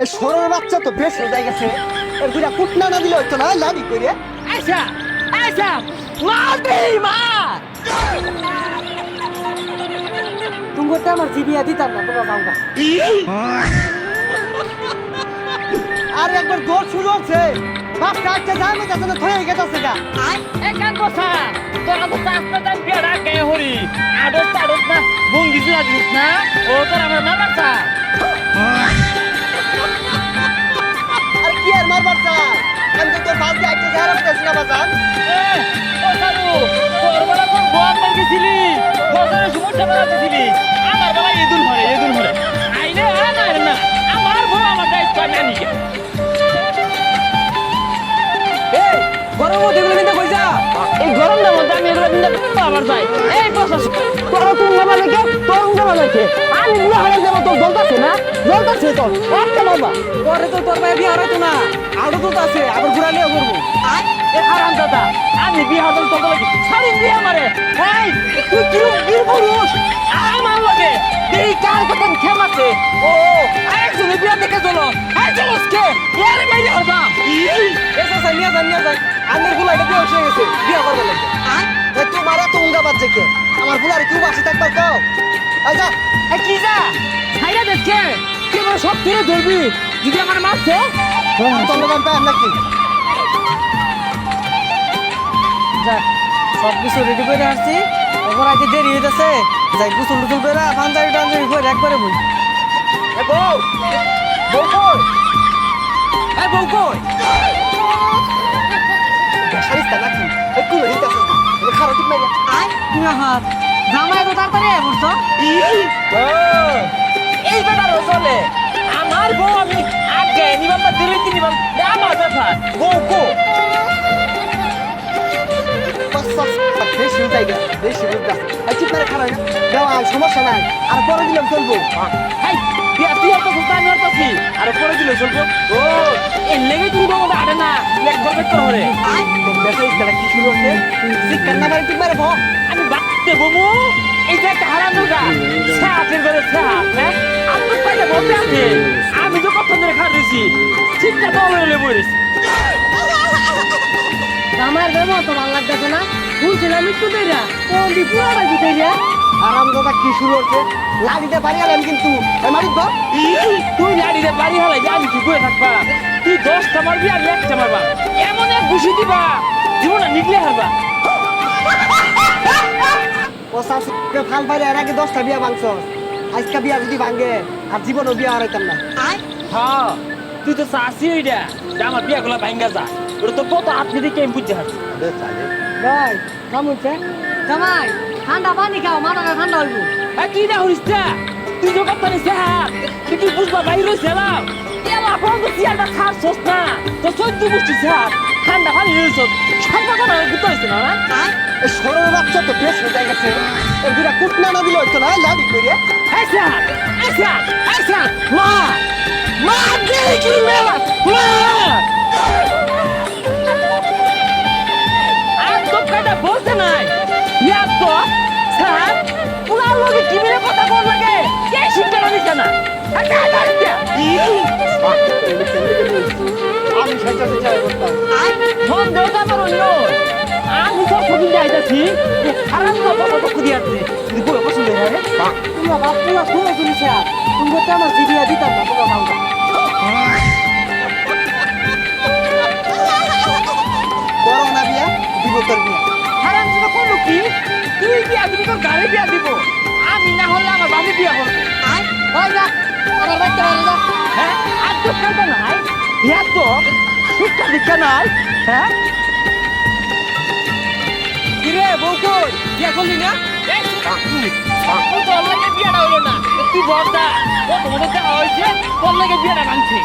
এই সরর বাচ্চা তো বেশ হয়ে গেছে। এর দুইটা কুটনা না দিলে হইতো না, লাড়ি করে। আচ্ছা আচ্ছা মার দে মার। তুমি করতে আমার জিবিয়া দিতাম না, তোমরা যাও না। আর একবার দৌড় শুরু হচ্ছে, বাচ্চা আজকে যায় না, যাতে ধরে গেছে গা। একান কথা তোরা তো রাস্তাটা বেড়া গে হরি আড়স টাড়স না বঙ্গিস লাগিস না ও তোর আমার মামার চা। আর কি আর মারবার চাই? আমি তো তোর বাস দিয়ে আজকে যায় রাখতেছি না বাজান। ও সারু তোর বেলা কোন গোয়াল মার গেছিলি বছরের সমস্যা বেড়াতেছিলি আমার বেলা ইঁদুর ধরে আইলে আনার না আমার বউ আমার দায়িত্ব আমি আনি গে। এই গরম মধ্যে এগুলো কিন্তু কই যা? এই গরমটার মধ্যে আমি এগুলো কিন্তু আবার যাই। এই প্রশাসন তোর তুঙ্গা মানে কে? তোর তুঙ্গা মানে কে? আমি বিয়ে হয়ে যাবো, তোর জ্বলতাছে না? জ্বলতাছে তোর। একটা বাবা। পরে তো তোর ভাই বিয়ে হরাইতো না। আরো তো আছে, আবার ঘুরাইলেও করবো। এ হারাম দাদা আমি বিয়ে হতাম তোকে লাগে সারি বিয়ে আমারে। এই তুই কি বীর পুরুষ আমার লগে এই কার কথা খেমাছে ও একজনে বিয়ে দেখে চলো এই চলোস কে ইয়ারে মাইরে হরবাম। এসে সাই নিয়ে যান। আন্নের গুলো এটা বিয়ে হয়ে গেছে, বিয়ে করবে লাগবে। এই তোমার এত উঙ্গা বাজছে কে? আমার গুলো আর কেউ বাসে থাকবার কাও। আচ্ছা, এই কি যা ছাইরা দেখছে তুই আমার সব ফিরে ধরবি যদি আমার মারছে। ধন্যবাদ পাই নাকি? যাক, সব কিছু রেডি করে আসছি। এবার আগে দেরি হইতেছে। যাই গুসল টুসল করে পাঞ্জাবি টাঞ্জাবি করে একবারে বই। এ বউ, বউ কই? এই বউ কই? সারিস্তা নাকি? একটু হইতেছে না। এটা খারাপ ঠিক নাই। জামাই তো তাড়াতাড়ি বলছো এই বেটারও চলে আমার বউ আমি আগে নিবাম না দিলে কি নিবাম আমার ব্যাপার বউ কো বেশি উঠাই গেছে, বেশি উঠা। এই চিপ মেরে খারাপ না? দেওয়া সমস্যা নাই। আর পরে দিলাম চলবো। হাই বিয়া তুই অত সুস্তা আমি অতছি আর পরে দিলে চলবো ও এই লেগে তুমি বউ আড়ে না একবার বের করে দেখো ইস্তারা কি শুরু হচ্ছে? চিৎকার না মারি ঠিক মারে ভো। আমি বাড়তে বমু এই যে একটা হারাম দুর্গা সাহায্যের করে সাহায্য হ্যাঁ আপনার পাইলে বলতে আছে আমি তো কত ধরে খাওয়া দিয়েছি ঠিকটা তো হলে বলেছি আমার বেমো তো ভালো লাগতেছে না। বুঝছিলাম একটু দেরা কোন দি পুরো লাগি দেরা। আরাম দাদা কি শুরু হচ্ছে? লাড়িতে বাড়ি গেলাম কিন্তু মারিব। তুই লাড়িতে বাড়ি হলাই যে আমি কি করে থাকবা তুই 10টা মারবি আর 1টা মারবা এমন এক ঘুষি দিবা জীবনটা নিকলে হারবা ও শাশুড়ি ফাল বাইরে এর আগে 10টা বিয়া ভাঙছ। আজকে বিয়া যদি ভাঙে আর জীবনও বিয়া হারাইতাম না। হ্যাঁ তুই তো চাষি ওইটা যে আমার বিয়াগুলা ভাঙ্গা যা ওটা তো কত আপনি দিকে আমি বুঝতে পারছি ভাই কামুছে জামাই ঠান্ডা পানি খাও, মাথাটা ঠান্ডা হইব। কি না হরিস তুই তো কথা নিস তুই কি বুঝবা বাইরে ছিলাম এলা কোন তো সিয়ালটা খাস না তো সহ্য বুঝছিস ঠান্ডা পানি রয়েছ ঠান্ডা কথা বুঝতে পারছিস না এই সরল বাচ্চা তো বেশ হয়ে গেছে। এর দুইটা কুটনা না দিলে হইতো না, লাড়ি করে। আচ্ছা আচ্ছা আচ্ছা মা মা দেরি কি মেলা মা আর তো কাটা বলতে নাই ইয়া তো স্যার পুরার লগে কি মেরে কথা বল লাগে কে শিক্ষা দিছে না আচ্ছা আচ্ছা আমি সেটা চাই করতাম। ফোন দেওয়া আমার অন্য আমি তো ছবি যাইতাছি খারাপ কথা কত খুদি আছে তুই বই পছন্দ হয় রে তোমরা বাপ তোমরা শুনে শুনেছে। তুমি করতে আমার জিবিয়া দিতাম না, তোমরা ভাঙতা। করো না বিয়া, দিব তোর বিয়া। হারাম যেটা করলো কি তুই বিয়া দিবি তোর গাড়ি বিয়া দিব আমি না হলে আমার বাড়ি বিয়া করবো ওই যা, আমার বাচ্চা ভালো যা। হ্যাঁ আর তো খেলতে নাই ইয়া তো শিক্ষা দীক্ষা নাই হ্যাঁ কিরে বউ কই? বিয়া করলি না? তুই তোর লাগে বিয়াটা হলো না তুই বড়টা ও তোমাদের দেওয়া হয়েছে তোর লাগে বিয়াটা ভাঙছে